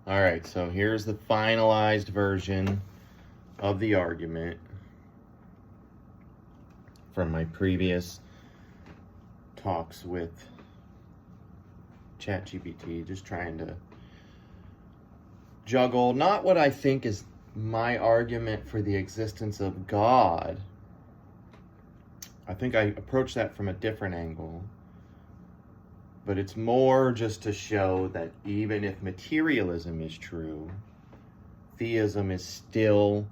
All right, so here's the finalized version of the argument from my previous talks with ChatGPT, just trying to juggle not what I think is my argument for the existence of God. I think I approach that from a different angle, but it's more just to show that even if materialism is true, theism is still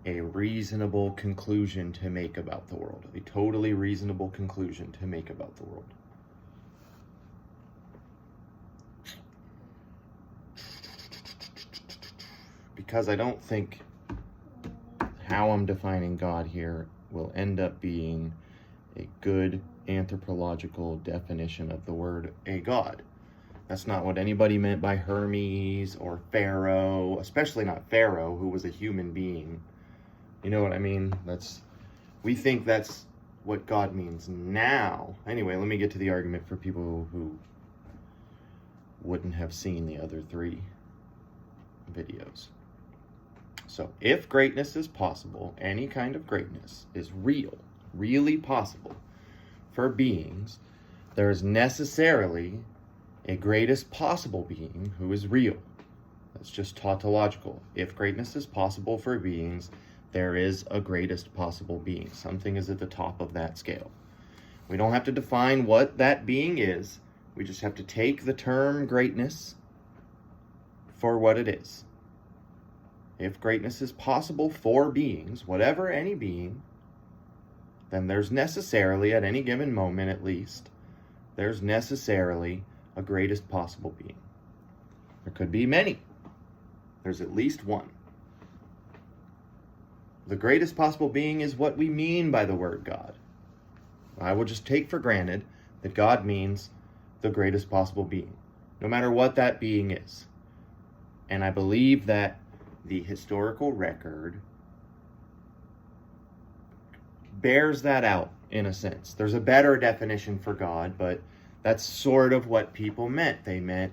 a reasonable conclusion to make about the world, a totally reasonable conclusion to make about the world. Because I don't think how I'm defining God here will end up being a good anthropological definition of the word a god. That's not what anybody meant by Hermes or Pharaoh, especially not Pharaoh, who was a human being. You know what I mean? We think that's what God means now. Anyway, let me get to the argument for people who wouldn't have seen the other 3 videos. So, if greatness is possible, any kind of greatness is real, really possible for beings, there is necessarily a greatest possible being who is real. That's just tautological. If greatness is possible for beings, there is a greatest possible being. Something is at the top of that scale. We don't have to define what that being is. We just have to take the term greatness for what it is. If greatness is possible for beings, whatever any being, then there's necessarily, at any given moment at least, there's necessarily a greatest possible being. There could be many. There's at least one. The greatest possible being is what we mean by the word God. I will just take for granted that God means the greatest possible being, no matter what that being is. And I believe that the historical record bears that out in a sense. There's a better definition for God, but that's sort of what people meant. They meant,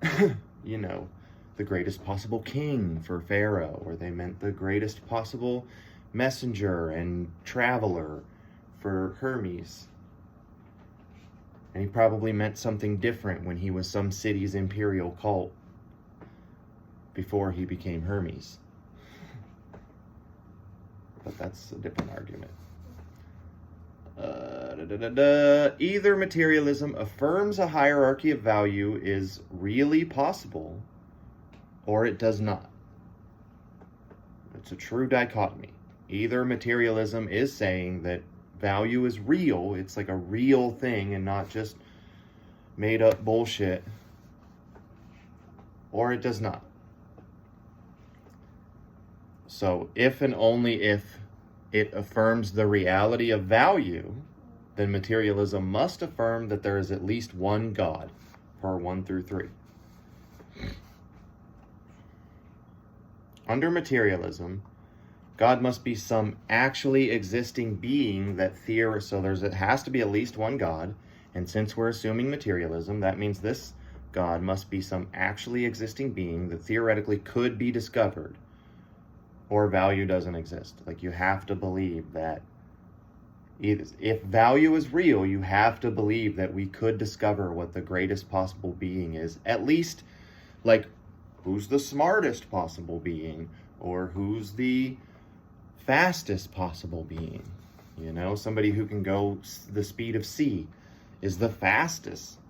the greatest possible king for Pharaoh, or they meant the greatest possible messenger and traveler for Hermes. And he probably meant something different when he was some city's imperial cult before he became Hermes. But that's a different argument. Either materialism affirms a hierarchy of value is really possible, or it does not. It's a true dichotomy. Either materialism is saying that value is real, it's like a real thing and not just made up bullshit, or it does not. So if and only if it affirms the reality of value, then materialism must affirm that there is at least one God, per 1 through 3. Under materialism, God must be some actually existing being that so it has to be at least one God, and since we're assuming materialism, that means this God must be some actually existing being that theoretically could be discovered, or value doesn't exist. Like, you have to believe that if value is real, you have to believe that we could discover what the greatest possible being is. At least, like, who's the smartest possible being, or who's the fastest possible being. Somebody who can go the speed of C is the fastest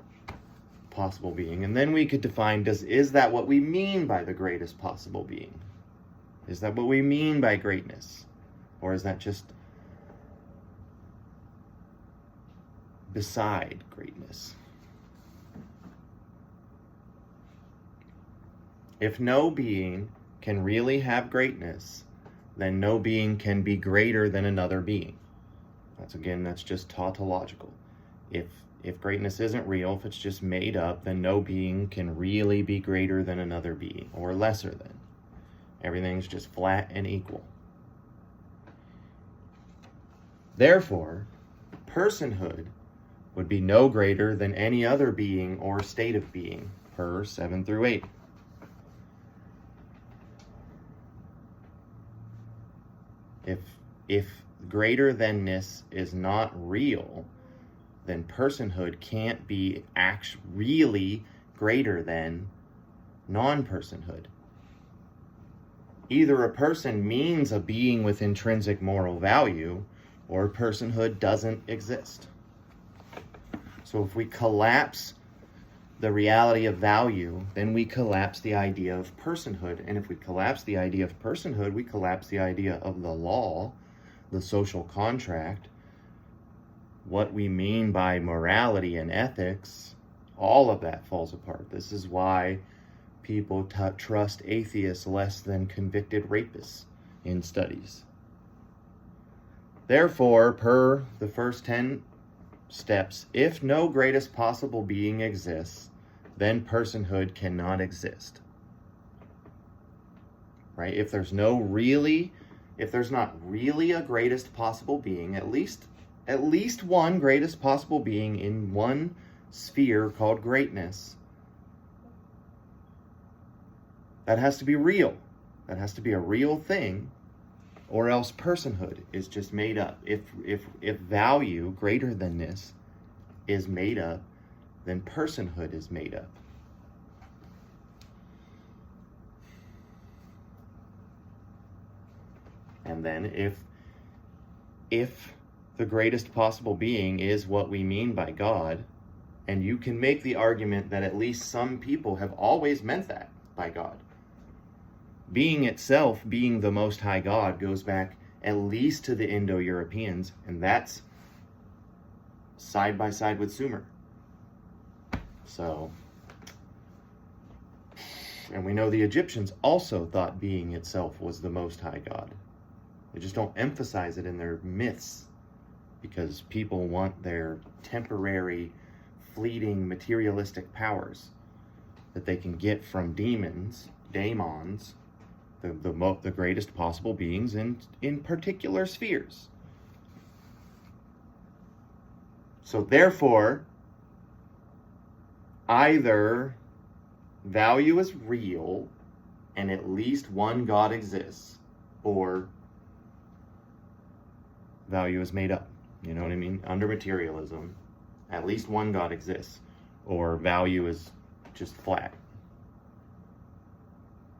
possible being. And then we could define, is that what we mean by the greatest possible being? Is that what we mean by greatness? Or is that just beside greatness? If no being can really have greatness, then no being can be greater than another being. That's just tautological. If greatness isn't real, if it's just made up, then no being can really be greater than another being, or lesser than. Everything's just flat and equal. Therefore, personhood would be no greater than any other being or state of being, per 7 through 8. If greater thanness is not real, then personhood can't be really greater than non-personhood. Either a person means a being with intrinsic moral value, or personhood doesn't exist. So if we collapse the reality of value, then we collapse the idea of personhood. And if we collapse the idea of personhood, we collapse the idea of the law, the social contract, what we mean by morality and ethics. All of that falls apart. This is why people trust atheists less than convicted rapists in studies. Therefore, per the first 10 steps, if no greatest possible being exists, then personhood cannot exist. Right? If there's not really a greatest possible being, at least one greatest possible being in one sphere called greatness, that has to be real. That has to be a real thing, or else personhood is just made up. If value greater than this is made up, then personhood is made up. And then if the greatest possible being is what we mean by God, and you can make the argument that at least some people have always meant that by God. Being itself, being the Most High God, goes back at least to the Indo-Europeans, and that's side by side with Sumer. So, and we know the Egyptians also thought being itself was the Most High God. They just don't emphasize it in their myths, because people want their temporary, fleeting, materialistic powers that they can get from daemons, the greatest possible beings in particular spheres. So therefore, either value is real and at least one God exists, or value is made up. You know what I mean? Under materialism, at least one God exists, or value is just flat.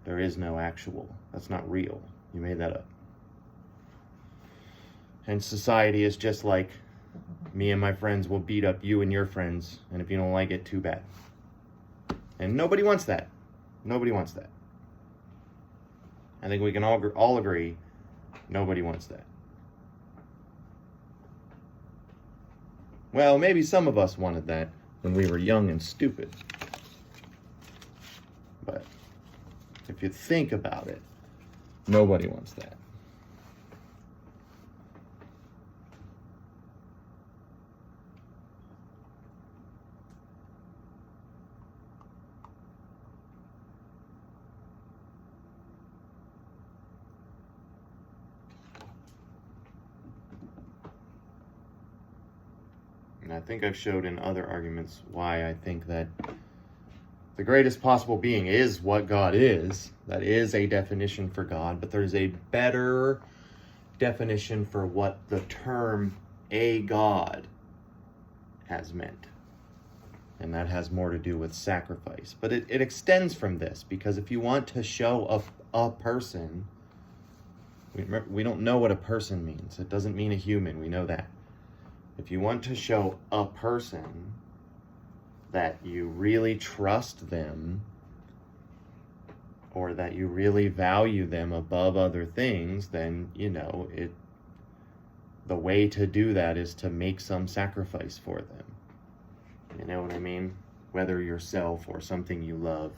There is no actual. That's not real. You made that up. And society is just like, me and my friends will beat up you and your friends, and if you don't like it, too bad. And nobody wants that. Nobody wants that. I think we can all agree, nobody wants that. Well, maybe some of us wanted that when we were young and stupid. But if you think about it, nobody wants that. And I think I've showed in other arguments why I think that the greatest possible being is what God is. That is a definition for God, but there's a better definition for what the term a God has meant. And that has more to do with sacrifice. But it extends from this, because if you want to show a person, we don't know what a person means. It doesn't mean a human, we know that. If you want to show a person that you really trust them, or that you really value them above other things, then, the way to do that is to make some sacrifice for them. You know what I mean? Whether yourself or something you love.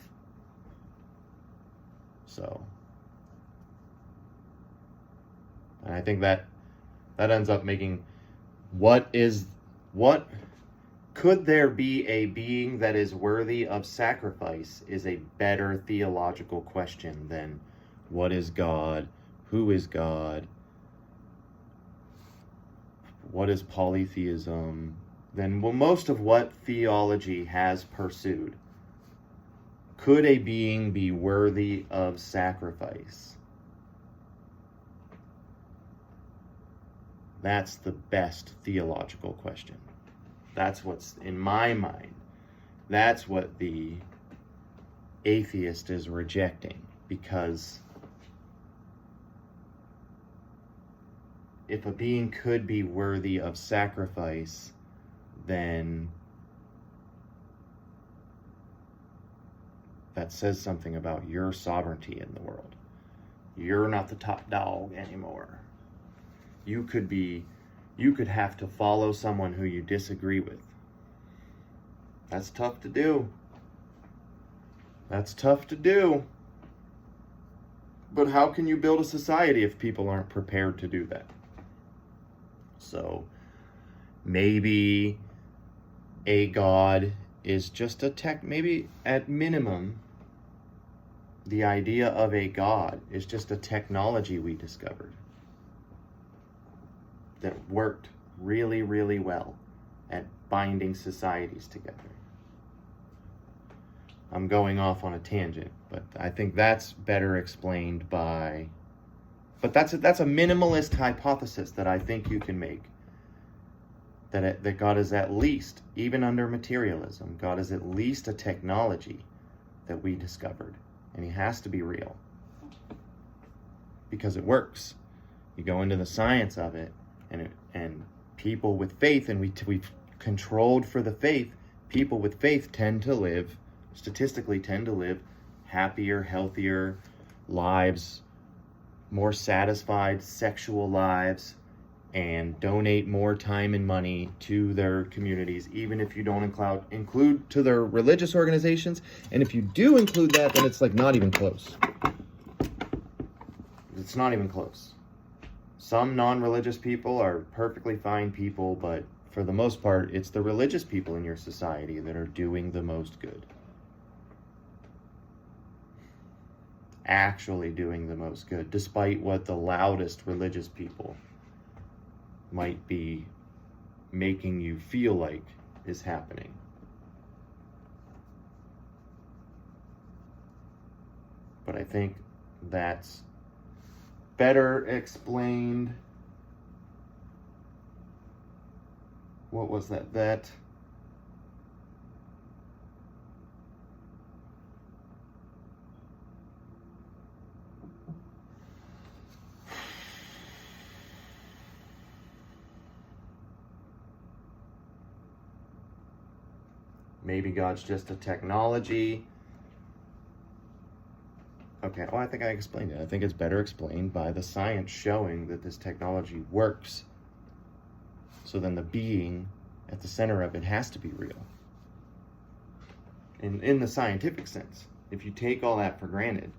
So, and I think that ends up making what could there be a being that is worthy of sacrifice is a better theological question than what is God, who is God, what is polytheism, than most of what theology has pursued. Could a being be worthy of sacrifice? That's the best theological question. That's what's in my mind. That's what the atheist is rejecting, because if a being could be worthy of sacrifice, then that says something about your sovereignty in the world. You're not the top dog anymore. You could have to follow someone who you disagree with. That's tough to do. That's tough to do. But how can you build a society if people aren't prepared to do that? So maybe a God is just maybe at minimum, the idea of a God is just a technology we discovered that worked really, really well at binding societies together. I'm going off on a tangent, but I think that's better explained by... But that's a minimalist hypothesis that I think you can make. That God is at least, even under materialism, God is at least a technology that we discovered. And he has to be real. Because it works. You go into the science of it, and people with faith, and we've controlled for the faith, people with faith statistically tend to live happier, healthier lives, more satisfied sexual lives, and donate more time and money to their communities, even if you don't include to their religious organizations. And if you do include that, then it's like not even close. It's not even close. Some non-religious people are perfectly fine people, but for the most part, it's the religious people in your society that are doing the most good. Actually doing the most good, despite what the loudest religious people might be making you feel like is happening. But I think that's better explained. What was that? Maybe God's just a technology. Okay, well, I think I explained it. I think it's better explained by the science showing that this technology works. So then the being at the center of it has to be real. In the scientific sense, if you take all that for granted,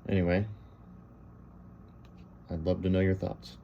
anyway, I'd love to know your thoughts.